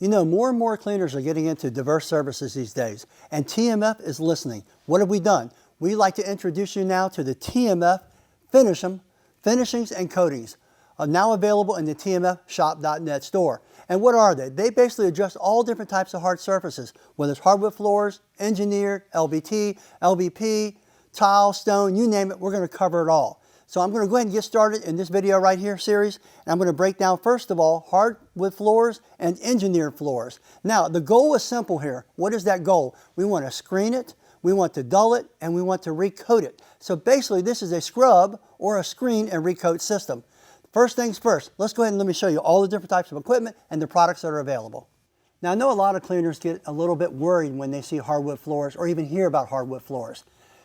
You know, more and more cleaners are getting into diverse services these days, and TMF is listening. What have we done? We'd like to introduce you now to the TMF Finishings and Coatings, now available in the tmfshop.net store. And what are they? They basically address all different types of hard surfaces, whether it's hardwood floors, engineered, LVT, LVP, tile, stone, you name it, we're going to cover it all. So I'm going to go ahead and get started in this video right here series, and I'm going to break down first of all hardwood floors and engineered floors. Now the goal is simple here. What is that goal? We want to screen it, we want to dull it, and we want to recoat it. So basically this is a scrub or a screen and recoat system. First things first, let's go ahead and let me show you all the different types of equipment and the products that are available. Now I know a lot of cleaners get a little bit worried when they see hardwood floors or even hear about hardwood floors.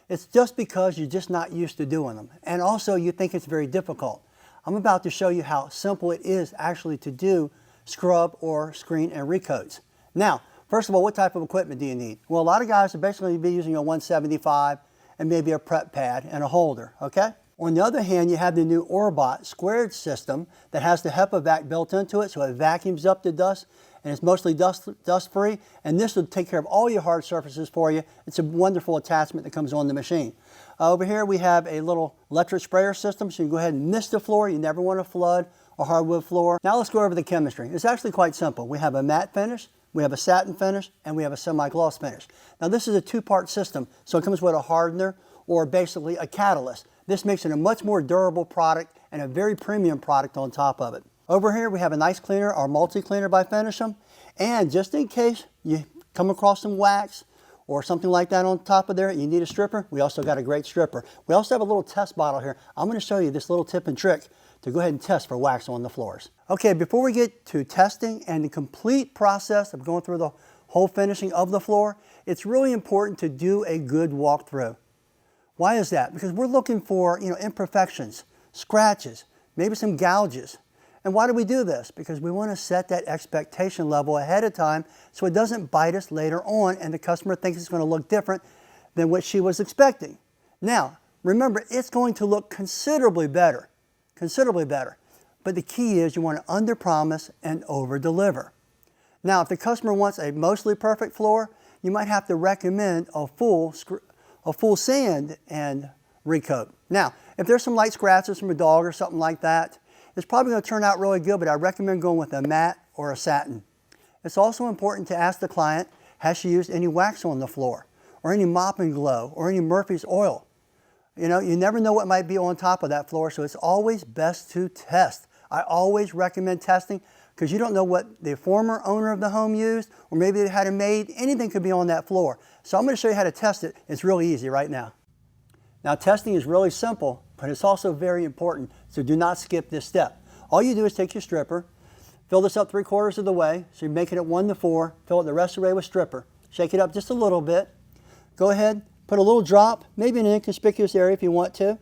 It's just because you're just not used to doing them. And also you think it's very difficult. I'm about to show you how simple it is actually to do scrub or screen and recoats. Now, first of all, what type of equipment do you need? Well, a lot of guys will basically be using a 175 and maybe a prep pad and a holder, okay? On the other hand, you have the new Orbot squared system that has the HEPA vac built into it, so it vacuums up the dust and it's mostly dust free, and this will take care of all your hard surfaces for you. It's a wonderful attachment that comes on the machine. Over here we have a little electric sprayer system, so you can go ahead and mist the floor. You never want to flood a hardwood floor. Now let's go over the chemistry. It's actually quite simple. We have a matte finish, we have a satin finish, and we have a semi-gloss finish. Now this is a two-part system, so it comes with a hardener or basically a catalyst. This makes it a much more durable product and a very premium product on top of it. Over here we have a nice cleaner, our multi-cleaner by Finishing, and just in case you come across some wax or something like that on top of there, you need a stripper, we also got a great stripper. We also have a little test bottle here. I'm going to show you this little tip and trick to go ahead and test for wax on the floors. Okay, before we get to testing and the complete process of going through the whole finishing of the floor, it's really important to do a good walkthrough. Why is that? Because we're looking for, imperfections, scratches, maybe some gouges. And why do we do this? Because we want to set that expectation level ahead of time so it doesn't bite us later on and the customer thinks it's going to look different than what she was expecting. Now, remember, it's going to look considerably better. But the key is you want to under-promise and over-deliver. Now, if the customer wants a mostly perfect floor, you might have to recommend a full sand and recoat. Now, if there's some light scratches from a dog or something like that, it's probably going to turn out really good, but I recommend going with a matte or a satin. It's also important to ask the client, has she used any wax on the floor, or any mop and glow, or any Murphy's oil? You never know what might be on top of that floor, so it's always best to test. I always recommend testing because you don't know what the former owner of the home used, or maybe they had a maid. Anything could be on that floor. So I'm going to show you how to test it. It's really easy right now. Now, testing is really simple, but it's also very important, so do not skip this step. All you do is take your stripper, fill this up 3/4 of the way, so you're making it 1 to 4, fill it the rest of the way with stripper. Shake it up just a little bit. Go ahead, put a little drop, maybe in an inconspicuous area if you want to,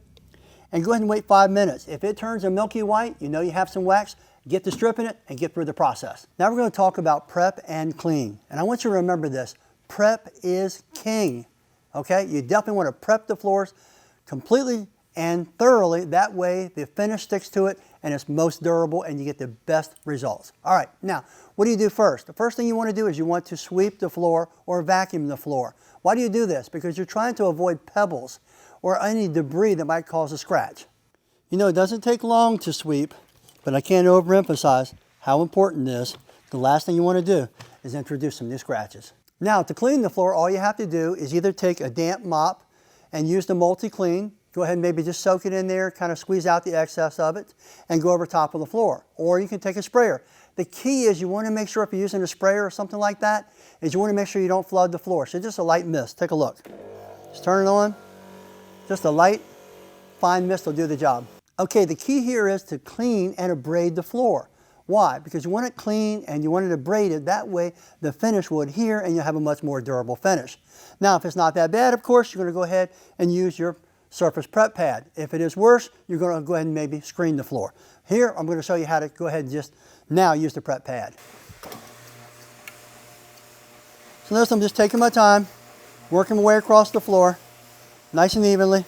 and go ahead and wait 5 minutes. If it turns a milky white, you know you have some wax, get to stripping it and get through the process. Now we're going to talk about prep and clean, and I want you to remember this. Prep is king, okay? You definitely want to prep the floors completely and thoroughly. That way the finish sticks to it and it's most durable and you get the best results. All right, now what do you do first? The first thing you want to do is you want to sweep the floor or vacuum the floor. Why do you do this? Because you're trying to avoid pebbles or any debris that might cause a scratch. It doesn't take long to sweep, but I can't overemphasize how important it is. The last thing you want to do is introduce some new scratches. Now to clean the floor, all you have to do is either take a damp mop and use the multi-clean. Go ahead and maybe just soak it in there, kind of squeeze out the excess of it, and go over top of the floor. Or you can take a sprayer. The key is you want to make sure, if you're using a sprayer or something like that, is you want to make sure you don't flood the floor. So just a light mist. Take a look. Just turn it on. Just a light, fine mist will do the job. Okay, the key here is to clean and abrade the floor. Why? Because you want it clean and you want it abraded. That way the finish will adhere and you'll have a much more durable finish. Now, if it's not that bad, of course, you're going to go ahead and use your surface prep pad. If it is worse, you're going to go ahead and maybe screen the floor. Here, I'm going to show you how to go ahead and just now use the prep pad. So notice I'm just taking my time, working my way across the floor, nice and evenly.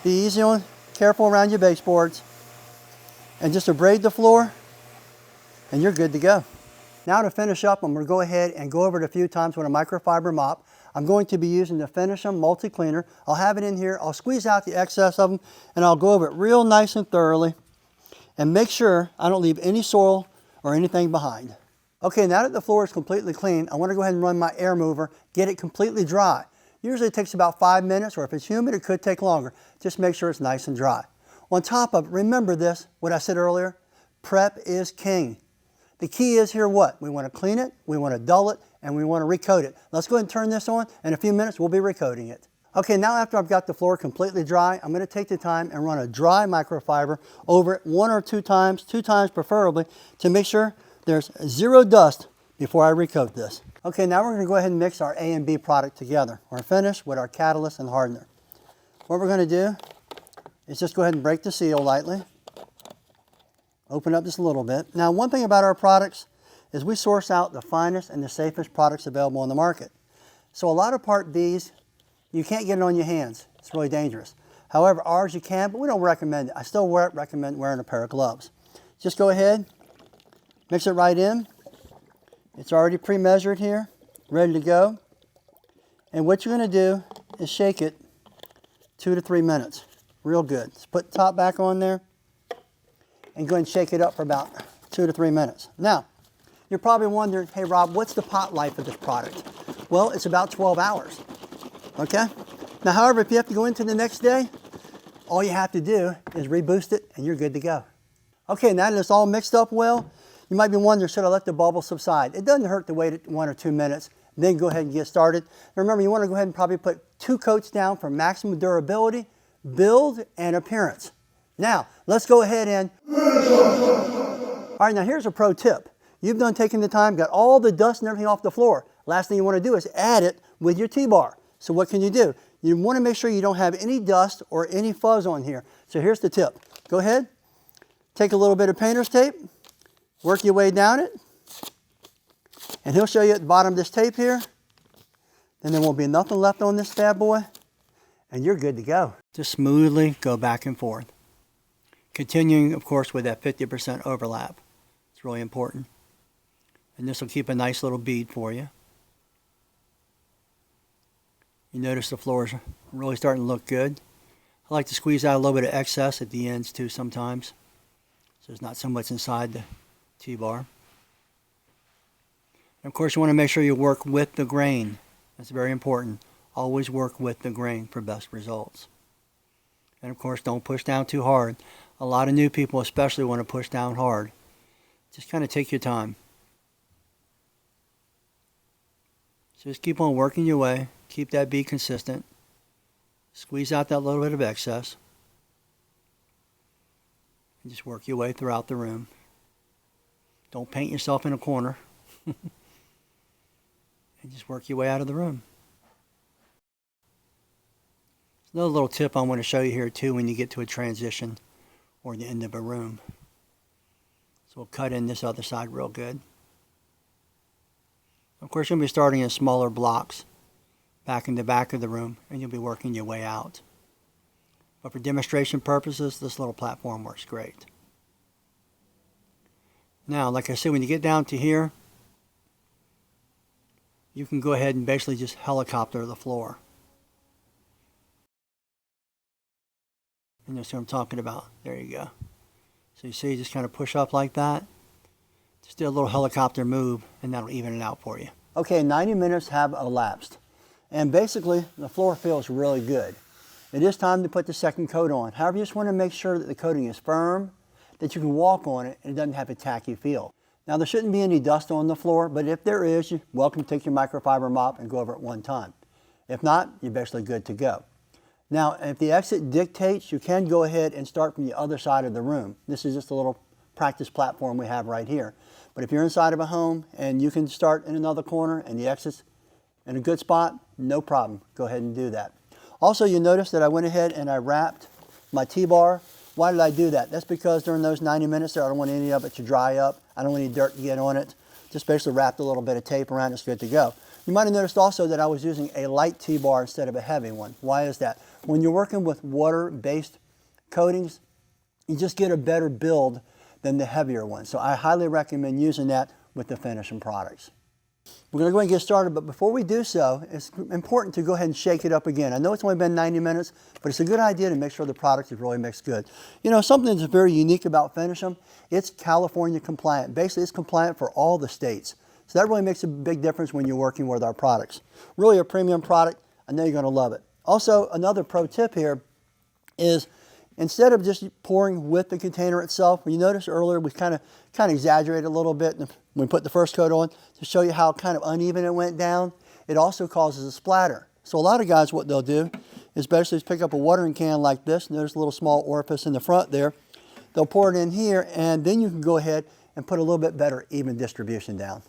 Be easy on, careful around your baseboards, and just abrade the floor, and you're good to go. Now to finish up, I'm going to go ahead and go over it a few times with a microfiber mop. I'm going to be using the Refinishing multi-cleaner. I'll have it in here. I'll squeeze out the excess of them, and I'll go over it real nice and thoroughly and make sure I don't leave any soil or anything behind. Okay, now that the floor is completely clean, I want to go ahead and run my air mover, get it completely dry. Usually it takes about 5 minutes, or if it's humid, it could take longer. Just make sure it's nice and dry. On top of it, remember this, what I said earlier, prep is king. The key is here what? We want to clean it, we want to dull it, and we want to recoat it. Let's go ahead and turn this on. In a few minutes, we'll be recoating it. Okay, now after I've got the floor completely dry, I'm going to take the time and run a dry microfiber over it 1 or 2 times, 2 times preferably, to make sure there's 0 dust before I recoat this. Okay, now we're going to go ahead and mix our A and B product together, our finish with our catalyst and hardener. What we're going to do is just go ahead and break the seal lightly. Open up just a little bit. Now, one thing about our products is we source out the finest and the safest products available on the market. So a lot of Part Bs, you can't get it on your hands. It's really dangerous. However, ours you can, but we don't recommend it. I still recommend wearing a pair of gloves. Just go ahead, mix it right in. It's already pre-measured here, ready to go. And what you're going to do is shake it 2 to 3 minutes. Real good. Just put the top back on there and go ahead and shake it up for about 2 to 3 minutes. Now, you're probably wondering, hey Rob, what's the pot life of this product? Well, it's about 12 hours, okay? Now, however, if you have to go into the next day, all you have to do is reboost it and you're good to go. Okay, now that it's all mixed up well, you might be wondering, should I let the bubbles subside? It doesn't hurt to wait 1 or 2 minutes, then go ahead and get started. Now remember, you want to go ahead and probably put 2 coats down for maximum durability, build, and appearance. Now, let's go ahead and... All right, now here's a pro tip. You've done taking the time, got all the dust and everything off the floor. Last thing you want to do is add it with your T-bar. So what can you do? You want to make sure you don't have any dust or any fuzz on here. So here's the tip. Go ahead, take a little bit of painter's tape, work your way down it, and he'll show you at the bottom of this tape here, and there won't be nothing left on this bad boy, and you're good to go. Just smoothly go back and forth. Continuing, of course, with that 50% overlap. It's really important. And this will keep a nice little bead for you. You notice the floor is really starting to look good. I like to squeeze out a little bit of excess at the ends too sometimes, so there's not so much inside the T-bar. And of course, you want to make sure you work with the grain. That's very important. Always work with the grain for best results. And of course, don't push down too hard. A lot of new people especially want to push down hard. Just kind of take your time. So just keep on working your way. Keep that bead consistent. Squeeze out that little bit of excess. And just work your way throughout the room. Don't paint yourself in a corner. And just work your way out of the room. Another little tip I want to show you here too when you get to a transition or the end of a room. So we'll cut in this other side real good. Of course, you'll be starting in smaller blocks back in the back of the room, and you'll be working your way out. But for demonstration purposes, this little platform works great. Now, like I said, when you get down to here, you can go ahead and basically just helicopter the floor. And you'll see what I'm talking about. There you go. So you see, just kind of push up like that. Just do a little helicopter move, and that'll even it out for you. Okay, 90 minutes have elapsed. And basically, the floor feels really good. It is time to put the second coat on. However, you just want to make sure that the coating is firm, that you can walk on it, and it doesn't have a tacky feel. Now, there shouldn't be any dust on the floor, but if there is, you're welcome to take your microfiber mop and go over it 1 time. If not, you're basically good to go. Now, if the exit dictates, you can go ahead and start from the other side of the room. This is just a little practice platform we have right here. But if you're inside of a home and you can start in another corner and the exit's in a good spot, no problem. Go ahead and do that. Also, you notice that I went ahead and I wrapped my T-bar. Why did I do that? That's because during those 90 minutes there, I don't want any of it to dry up. I don't want any dirt to get on it. Just basically wrapped a little bit of tape around it. It's good to go. You might have noticed also that I was using a light T-bar instead of a heavy one. Why is that? When you're working with water-based coatings, you just get a better build than the heavier one. So I highly recommend using that with the finishing products. We're going to go ahead and get started, but before we do so, it's important to go ahead and shake it up again. I know it's only been 90 minutes, but it's a good idea to make sure the product is really mixed good. You know, something that's very unique about Finishing, it's California compliant. Basically, it's compliant for all the states. So that really makes a big difference when you're working with our products. Really a premium product. I know you're going to love it. Also, another pro tip here is instead of just pouring with the container itself, you noticed earlier we kind of exaggerated a little bit when we put the first coat on to show you how kind of uneven it went down. It also causes a splatter. So a lot of guys, what they'll do is basically just pick up a watering can like this, and there's a little small orifice in the front there. They'll pour it in here, and then you can go ahead and put a little bit better even distribution down.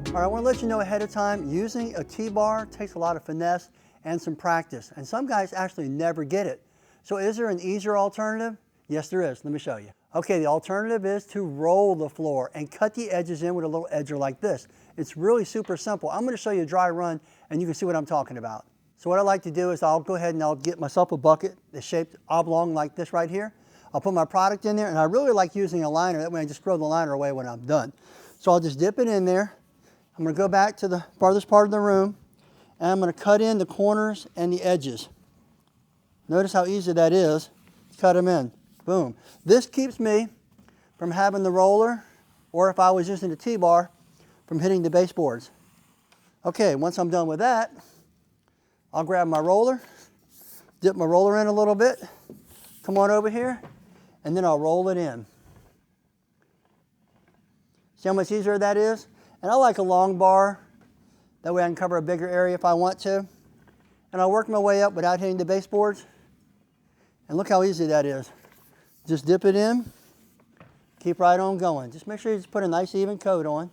All right, I want to let you know ahead of time, using a T-bar takes a lot of finesse and some practice, and some guys actually never get it. So is there an easier alternative? Yes, there is. Let me show you. Okay, the alternative is to roll the floor and cut the edges in with a little edger like this. It's really super simple. I'm going to show you a dry run, and you can see what I'm talking about. So what I like to do is I'll go ahead and I'll get myself a bucket that's shaped oblong like this right here. I'll put my product in there, and I really like using a liner. That way I just throw the liner away when I'm done. So I'll just dip it in there. I'm going to go back to the farthest part of the room, and I'm going to cut in the corners and the edges. Notice how easy that is. Cut them in. Boom. This keeps me from having the roller, or if I was using the T-bar, from hitting the baseboards. Okay, once I'm done with that, I'll grab my roller, dip my roller in a little bit, come on over here, and then I'll roll it in. See how much easier that is? And I like a long bar. That way I can cover a bigger area if I want to. And I'll work my way up without hitting the baseboards. And look how easy that is. Just dip it in, keep right on going. Just make sure you just put a nice even coat on.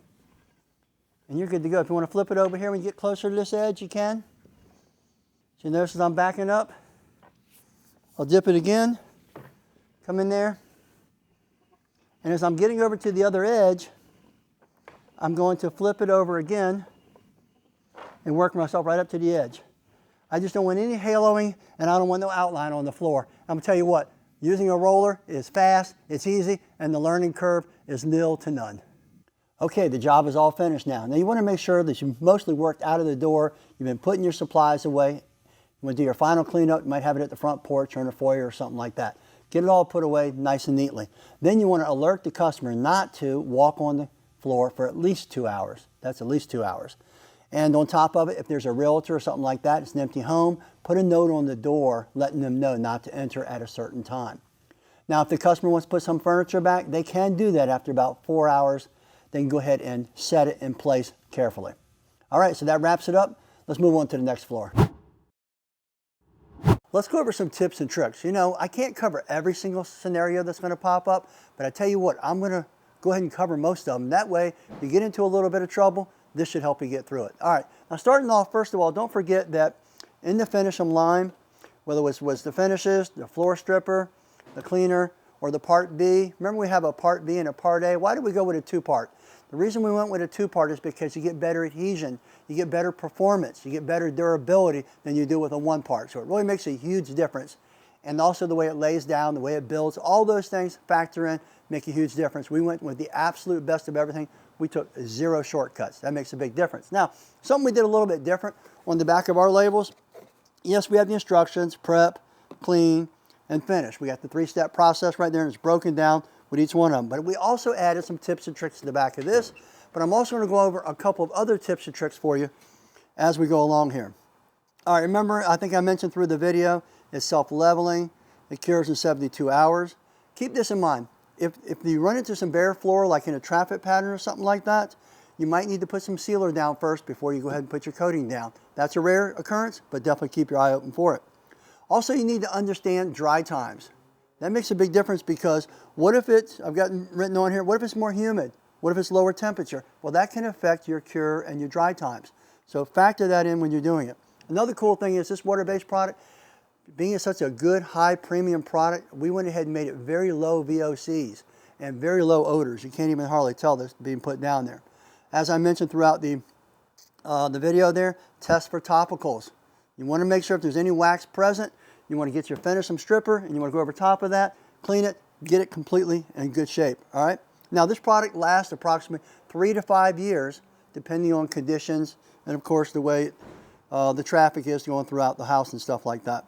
And you're good to go. If you want to flip it over here when you get closer to this edge, you can. So you notice as I'm backing up, I'll dip it again, come in there. And as I'm getting over to the other edge, I'm going to flip it over again and work myself right up to the edge. I just don't want any haloing, and I don't want no outline on the floor. I'm going to tell you what, using a roller is fast, it's easy, and the learning curve is nil to none. Okay, the job is all finished now. Now you want to make sure that you've mostly worked out of the door, you've been putting your supplies away. You want to do your final cleanup, you might have it at the front porch or in the foyer or something like that. Get it all put away nice and neatly. Then you want to alert the customer not to walk on the floor for at least 2 hours. That's at least 2 hours. And on top of it, if there's a realtor or something like that, it's an empty home, put a note on the door letting them know not to enter at a certain time. Now, if the customer wants to put some furniture back, they can do that after about 4 hours. They can go ahead and set it in place carefully. All right, so that wraps it up. Let's move on to the next floor. Let's go over some tips and tricks. You know, I can't cover every single scenario that's going to pop up, but I tell you what, I'm going to go ahead and cover most of them. That way, if you get into a little bit of trouble, this should help you get through it. All right, now starting off, first of all, don't forget that in the Finishing line, whether it was the finishes, the floor stripper, the cleaner, or the Part B. Remember we have a Part B and a Part A. Why did we go with a two-part? The reason we went with a two-part is because you get better adhesion, you get better performance, you get better durability than you do with a one-part. So it really makes a huge difference. And also the way it lays down, the way it builds, all those things factor in, make a huge difference. We went with the absolute best of everything. We took 0 shortcuts. That makes a big difference. Now, something we did a little bit different on the back of our labels. Yes, we have the instructions, prep, clean, and finish. We got the 3-step process right there, and it's broken down with each one of them. But we also added some tips and tricks to the back of this. But I'm also going to go over a couple of other tips and tricks for you as we go along here. All right, remember, I think I mentioned through the video, it's self-leveling. It cures in 72 hours. Keep this in mind. If you run into some bare floor, like in a traffic pattern or something like that, you might need to put some sealer down first before you go ahead and put your coating down. That's a rare occurrence, but definitely keep your eye open for it. Also, you need to understand dry times. That makes a big difference because what if it's, I've got written on here, what if it's more humid? What if it's lower temperature? Well, that can affect your cure and your dry times. So factor that in when you're doing it. Another cool thing is this water-based product, being such a good high premium product, we went ahead and made it very low VOCs and very low odors. You can't even hardly tell this being put down there. As I mentioned throughout the video there, test for topicals. You want to make sure if there's any wax present, you want to get your Refinishing stripper and you want to go over top of that, clean it, get it completely in good shape, all right? Now this product lasts approximately 3 to 5 years depending on conditions and of course the way the traffic is going throughout the house and stuff like that.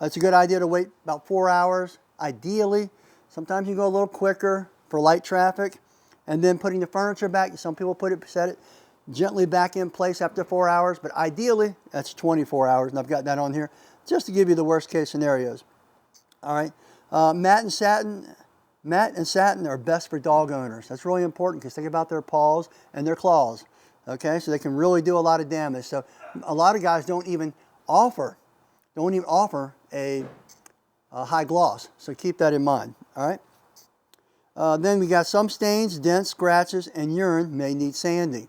It's a good idea to wait about 4 hours. Ideally, sometimes you go a little quicker for light traffic and then putting the furniture back. Some people set it gently back in place after 4 hours, but ideally that's 24 hours and I've got that on here just to give you the worst case scenarios. All right, matte and satin are best for dog owners. That's really important because think about their paws and their claws. Okay, so they can really do a lot of damage. So a lot of guys don't even offer a high gloss. So keep that in mind. All right. Then we got some stains, dents, scratches, and urine may need sanding.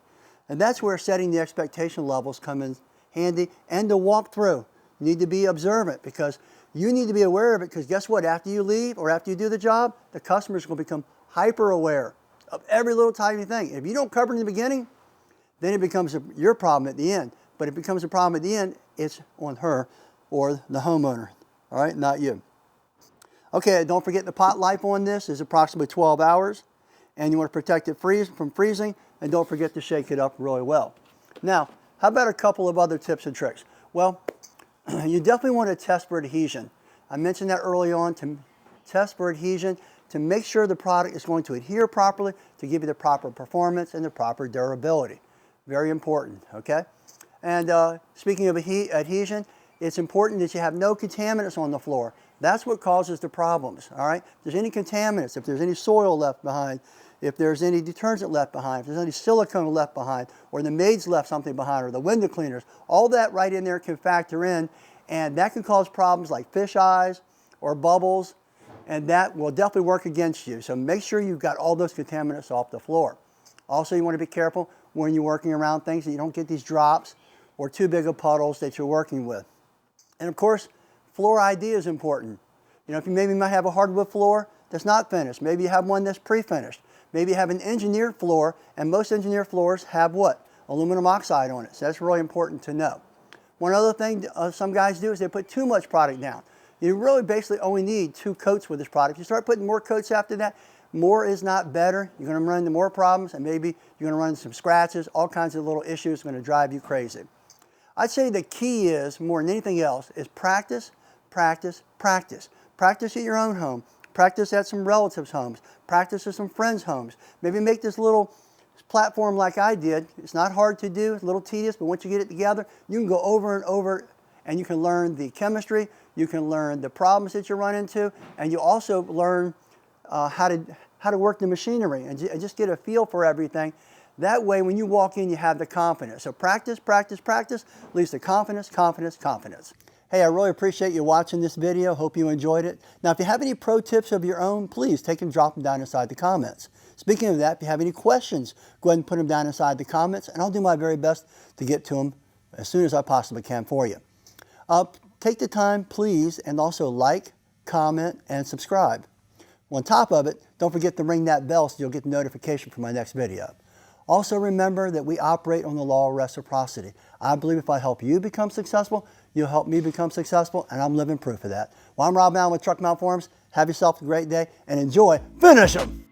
And that's where setting the expectation levels come in handy and to walk through. You need to be observant because you need to be aware of it because guess what? After you leave or after you do the job, the customer's going to become hyper aware of every little tiny thing. If you don't cover it in the beginning, then it becomes your problem at the end. But if it becomes a problem at the end, it's on her or the homeowner, all right, not you. Okay, don't forget the pot life on this is approximately 12 hours and you want to protect it from freezing and don't forget to shake it up really well. Now, how about a couple of other tips and tricks? Well, you definitely want to test for adhesion. I mentioned that early on, to test for adhesion to make sure the product is going to adhere properly to give you the proper performance and the proper durability. Very important, okay? And speaking of adhesion, it's important that you have no contaminants on the floor. That's what causes the problems, all right? If there's any contaminants, if there's any soil left behind, if there's any detergent left behind, if there's any silicone left behind, or the maids left something behind, or the window cleaners, all that right in there can factor in, and that can cause problems like fish eyes or bubbles, and that will definitely work against you. So make sure you've got all those contaminants off the floor. Also, you want to be careful when you're working around things that you don't get these drops or too big of puddles that you're working with. And of course, floor ID is important. You know, if you maybe might have a hardwood floor that's not finished, maybe you have one that's pre-finished. Maybe you have an engineered floor, and most engineered floors have what? Aluminum oxide on it, so that's really important to know. One other thing some guys do is they put too much product down. You really basically only need 2 coats with this product. You start putting more coats after that, more is not better. You're going to run into more problems, and maybe you're going to run into some scratches, all kinds of little issues going to drive you crazy. I'd say the key is, more than anything else, is practice, practice, practice. Practice at your own home. Practice at some relatives' homes. Practice at some friends' homes. Maybe make this little platform like I did. It's not hard to do, it's a little tedious, but once you get it together, you can go over and over and you can learn the chemistry, you can learn the problems that you run into, and you also learn how to work the machinery and just get a feel for everything. That way, when you walk in, you have the confidence. So practice, practice, practice leads to confidence, confidence, confidence. Hey, I really appreciate you watching this video. Hope you enjoyed it. Now, if you have any pro tips of your own, please take and drop them down inside the comments. Speaking of that, if you have any questions, go ahead and put them down inside the comments, and I'll do my very best to get to them as soon as I possibly can for you. Take the time, please, and also like, comment, and subscribe. On top of it, don't forget to ring that bell so you'll get the notification for my next video. Also remember that we operate on the law of reciprocity. I believe if I help you become successful, you'll help me become successful, and I'm living proof of that. Well, I'm Rob Allen with Truck Mount Forums. Have yourself a great day and enjoy. Finish them!